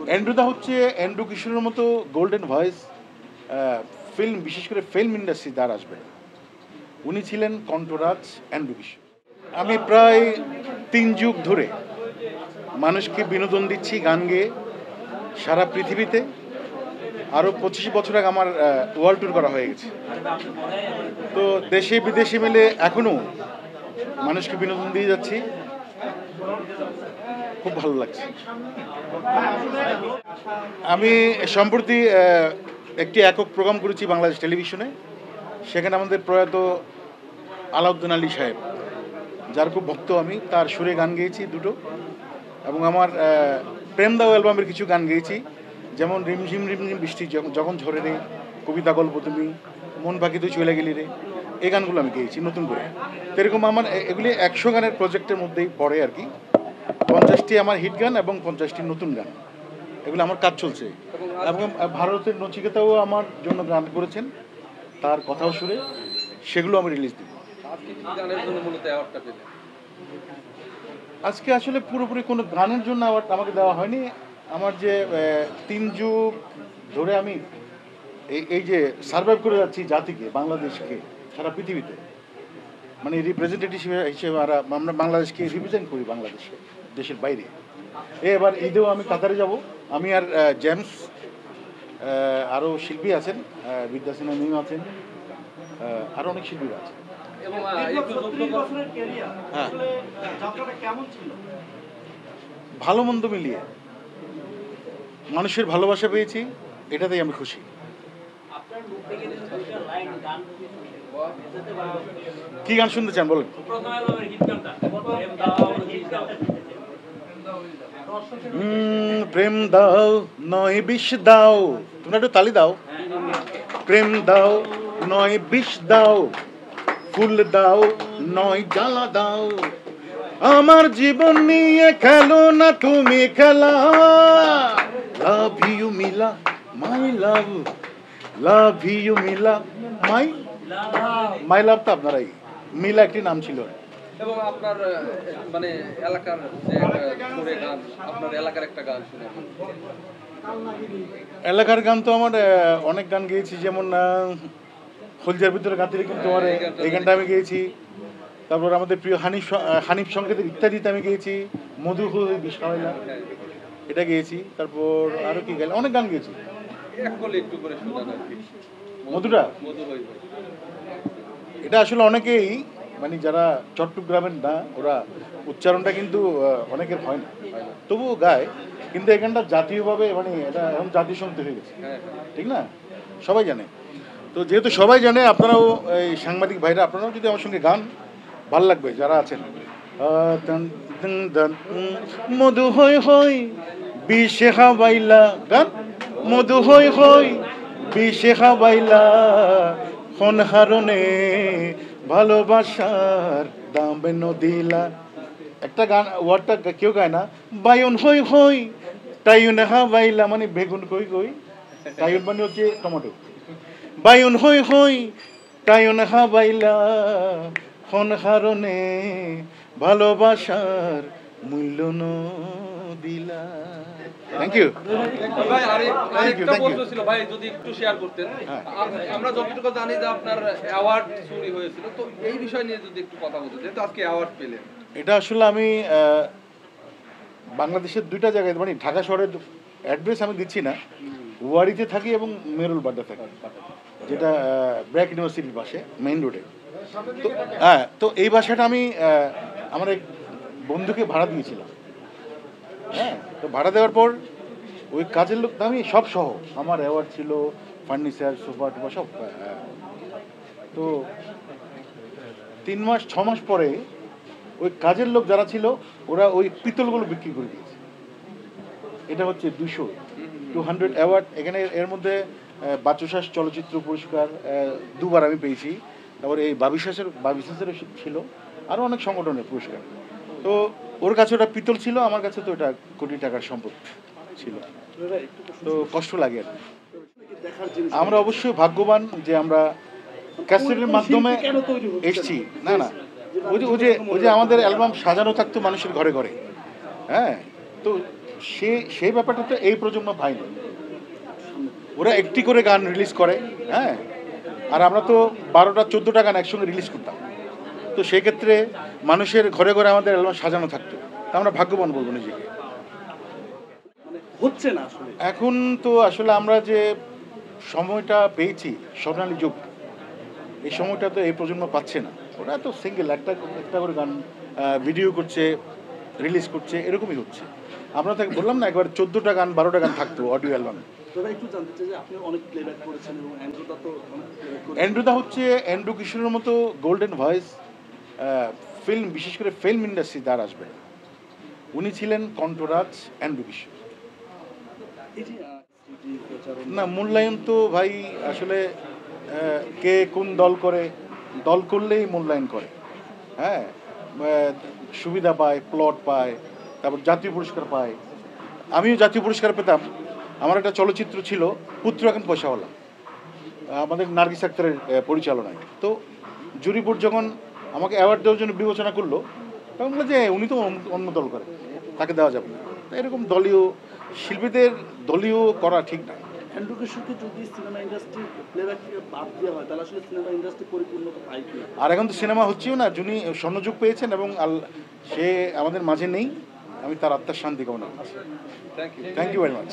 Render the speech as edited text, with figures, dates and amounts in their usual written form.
অ্যান্ড্রুদা হচ্ছে অ্যান্ড্রু কিশোরের মতো গোল্ডেন ভয়েস ফিল্ম, বিশেষ করে ফিল্ম ইন্ডাস্ট্রি দ্বার আসবে। উনি ছিলেন কণ্ঠরাজ অ্যান্ড্রু কিশোর। আমি প্রায় 3 যুগ ধরে মানুষকে বিনোদন দিচ্ছি গান গেয়ে সারা পৃথিবীতে। আরও 25 বছর আগে আমার ওয়ার্ল্ড ট্যুর করা হয়ে গেছে। তো দেশে বিদেশে মিলে এখনও মানুষকে বিনোদন দিয়ে যাচ্ছি, খুব ভালো লাগছে। আমি সম্প্রতি একটি একক প্রোগ্রাম করেছি বাংলাদেশ টেলিভিশনে। সেখানে আমাদের প্রয়াত আলাউদ্দিন আলী সাহেব, যার খুব ভক্ত আমি, তার সুরে গান গেয়েছি দুটো, এবং আমার প্রেম দাও অ্যালবামের কিছু গান গেয়েছি, যেমন রিমঝিম রিমঝিম বৃষ্টি যখন ঝরে রে, কবিতা গল্প তুমি, মন পাখি তুই চলে গেলি রে, এই গানগুলো আমি গেয়েছি নতুন করে। এরকম আমার এগুলি 100 গানের প্রজেক্টের মধ্যেই পড়ে আর কি। 50টি আমার হিট গান এবং 50টি নতুন গান, এগুলো আমার কাজ চলছে। এবং ভারতের নচিকেতাও আমার জন্য গান করেছেন, তার কথাও সুরে, সেগুলো আমি রিলিজ দিব। আজকে আসলে পুরোপুরি কোনো গানের জন্য অ্যাওয়ার্ড আমাকে দেওয়া হয়নি। আমার যে 3 যুগ ধরে আমি এই যে সার্ভাইভ করে যাচ্ছি জাতিকে, বাংলাদেশকে, সারা পৃথিবীতে, মানে রিপ্রেজেন্টেটিভ হিসেবে আমরা বাংলাদেশকে রিপ্রেজেন্ট করি, বাংলাদেশে, দেশের বাইরে। এবার ঈদেও আমি কাতারে যাব। আমি আর জেমস, আরও শিল্পী আছেন, বিদ্যাসিনা মিম আছেন, আরও অনেক শিল্পীরা আছেন। হ্যাঁ, ভালো মন্দ মিলিয়ে মানুষের ভালোবাসা পেয়েছি, এটাতেই আমি খুশি। কি গান শুনতে চান বলেন? প্রেম দাও নয় বিষ দাও, তোমরা একটু তালি দাও। প্রেম দাও নয় বিষ দাও, ফুল দাও নয় জ্বালা দাও, আমার জীবন নিয়ে খেলো না তুমি খেলা। Love you Mila my love, love you Mila my love. তো আপনারাই, মিলা একটি নাম ছিল। এবং আপনার মানে এলাকার যে গান, আপনার এলাকার একটা গান শুনে। এলাকার গান তো আমার অনেক গান গেয়েছি, যেমন হলজার ভিতরে গাতিরে কিন্তু আমার এই গানটা আমি গেয়েছি। তারপর আমাদের প্রিয় হানিফ সংকেতের ইত্যাদিতে আমি গেয়েছি, মধু বিষয়লা, এটা গেয়েছি। তারপর আরও কি গেল, অনেক গান গেয়েছি। মধুটা, এটা আসলে অনেকেই, মানে যারা চট্টগ্রামের না, ওরা উচ্চারণটা কিন্তু অনেকের হয় না, তবুও গায়। কিন্তু এই গানটা জাতীয়ভাবে, মানে এটা এখন জাতীয় সঙ্গীত হয়ে গেছে, ঠিক না? সবাই জানে। তো যেহেতু সবাই জানে, আপনারাও এই সাংবাদিক ভাইরা, আপনারাও যদি আমার সঙ্গে গান, ভাল লাগবে যারা আছেন। মধু হই হই বিষে খাবাইলা গান, মধু হই হই বিষে খাবাইলা, কোন হারণে ভালোবাসার দাম নদিলা। একটা গান, ওয়ার্ডটা কেউ গায় না, বায়ন হই হই টাইন খাবাইলা, মানে বেগুন কই কই, টাইন মানে হচ্ছে টমেটো। বায়ন হই হই টাইন খাবাইলা, কোন কারণে ভালোবাসার মূল্য দিলা। Thank you. ভাই আরেকটা প্রশ্ন ছিল ভাই, যদি একটু শেয়ার করতেন। আমরা যতটুকু জানি যে আপনার অ্যাওয়ার্ড চুরি হয়েছিল, তো এই বিষয় নিয়ে যদি একটু কথা বলতেন, যেহেতু আজকে অ্যাওয়ার্ড পেলেন। এটা আসলে আমি বাংলাদেশের 2টা জায়গায়, মানে ঢাকা শহরের অ্যাড্রেস আমি দিচ্ছি না, ওয়ারিতে থাকি এবং মেরুল বাড্ডা থাকি, যেটা ব্র্যাক ইউনিভার্সিটির পাশে, মেইন রোডে। তো হ্যাঁ, তো এই বাসাটা আমি আমার এক বন্ধুকে ভাড়া দিয়েছিলাম। হ্যাঁ, তো ভাড়া দেওয়ার পর ওই কাজের লোক, আমি সব সহ, আমার অ্যাওয়ার্ড ছিল, ফার্নিচার, সোফা টোফা সব। তো 6 মাস পরে ওই কাজের লোক যারা ছিল, ওরা ওই পিতলগুলো বিক্রি করে দিয়েছে। এটা হচ্ছে 200 অ্যাওয়ার্ড। এখানে এর মধ্যে বাচ্চুশ্বাস চলচ্চিত্র পুরস্কার 2বার আমি পেয়েছি। তারপরে এই বাবিশ্বাসেরও ছিল, আরও অনেক সংগঠনের পুরস্কার। তো ওর কাছে ওটা পিতল ছিল, আমার কাছে তো ওটা কোটি টাকার সম্পদ ছিল। তো কষ্ট লাগে আর। আমরা অবশ্যই ভাগ্যবান যে আমরা ক্যাসেটের মাধ্যমে এসছি। না না, ওই যে আমাদের অ্যালবাম সাজানো থাকতো মানুষের ঘরে ঘরে। হ্যাঁ, তো সেই ব্যাপারটা তো এই প্রজন্ম পায়নি। ওরা একটি করে গান রিলিজ করে, হ্যাঁ, আর আমরা তো 12টা 14টা গান একসঙ্গে রিলিজ করতাম। তো সেক্ষেত্রে মানুষের ঘরে ঘরে আমাদের অ্যালবাম সাজানো থাকতো। তা আমরা ভাগ্যবান বলবো নিজেকে। হচ্ছে না আসলে। এখন তো আসলে আমরা যে সময়টা পেয়েছি, স্বর্ণালী যুগ, এই সময়টা তো এই প্রজন্ম পাচ্ছে না। ওরা তো সিঙ্গেল একটা একটা করে গান ভিডিও করছে, রিলিজ করছে, এরকমই হচ্ছে। আমরা তাকে বললাম না, একবার 14টা গান 12টা গান থাকতো অডিও অ্যালবামে। দাদা একটু জানতে চাই যে আপনি অনেক প্লেব্যাক করেছেন এবং অ্যান্ড্রুদা তো অনেক প্লেব্যাক করেছেন। অ্যান্ড্রুদা হচ্ছে অ্যান্ড্রু কিশোরের মতো গোল্ডেন ভয়েস ফিল্ম, বিশেষ করে ফিল্ম ইন্ডাস্ট্রি দ্বার আসবে। উনি ছিলেন কণ্ঠরাজ অ্যান্ড্রু কিশোর। এই যে স্মৃতি প্রচারণ না, মূল্যায়ন তো ভাই আসলে কে কোন দল করে, দল করলেই মূল্যায়ন করে, হ্যাঁ, সুবিধা পায়, প্লট পায়, তারপর জাতীয় পুরস্কার পায়। আমিও জাতীয় পুরস্কার পেতাম। আমার একটা চলচ্চিত্র ছিল পুত্র এখন পয়সাওয়ালা, আমাদের নার্গিস আক্তারের পরিচালনায়। তো জুরি বোর্ড যখন আমাকে অ্যাওয়ার্ড দেওয়ার জন্য বিবেচনা করলো, তখন বললো যে উনি তো অন্য দল করে, তাকে দেওয়া যাবে না। তো এরকম দলীয় শিল্পীদের দলীয় করা ঠিক না। অ্যান্ড্রু কিশোরকে যদি সিনেমা ইন্ডাস্ট্রি প্লেব্যাক থেকে বাদ দেওয়া হয় তাহলে আসলে সিনেমা ইন্ডাস্ট্রি পরিপূর্ণতা পায় কি? আর এখন তো সিনেমা হচ্ছেও না। যিনি স্বর্ণযুগ পেয়েছেন এবং সে আমাদের মাঝে নেই, আমি তার আত্মার শান্তি কামনা করছি। Thank you. Thank you very much.